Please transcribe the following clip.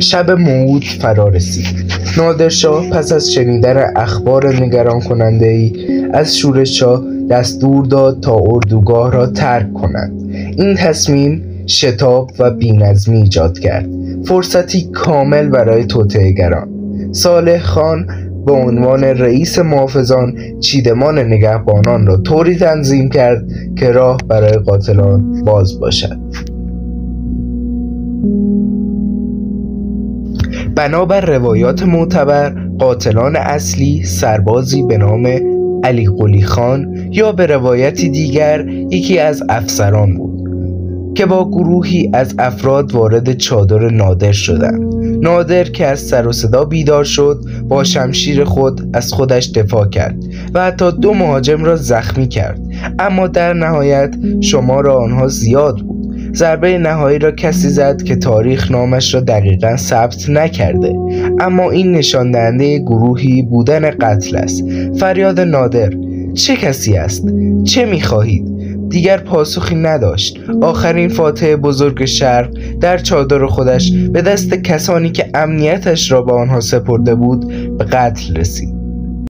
شب موعود فرا رسید. نادرشاه پس از شنیدن اخبار نگران کننده ای از شورش‌ها دستور داد تا اردوگاه را ترک کنند. این تصمیم شتاب و بی‌نظمی ایجاد کرد، فرصتی کامل برای توطئه‌گران. صالح خان به عنوان رئیس محافظان چیدمان نگهبانان را طوری تنظیم کرد که راه برای قاتلان باز باشد. بنابر روایات معتبر، قاتلان اصلی سربازی به نام علی قلی خان یا به روایتی دیگر یکی از افسران بود که با گروهی از افراد وارد چادر نادر شدند. نادر که از سر و صدا بیدار شد، با شمشیر خود از خودش دفاع کرد و حتی 2 مهاجم را زخمی کرد، اما در نهایت شمار آنها زیاد بود. ضربه نهایی را کسی زد که تاریخ نامش را دقیقاً ثبت نکرده، اما این نشان دهنده گروهی بودن قتل است. فریاد نادر: چه کسی است؟ چه می‌خواهید؟ دیگر پاسخی نداشت. آخرین فاتح بزرگ شرق در چادر خودش به دست کسانی که امنیتش را به آنها سپرده بود به قتل رسید.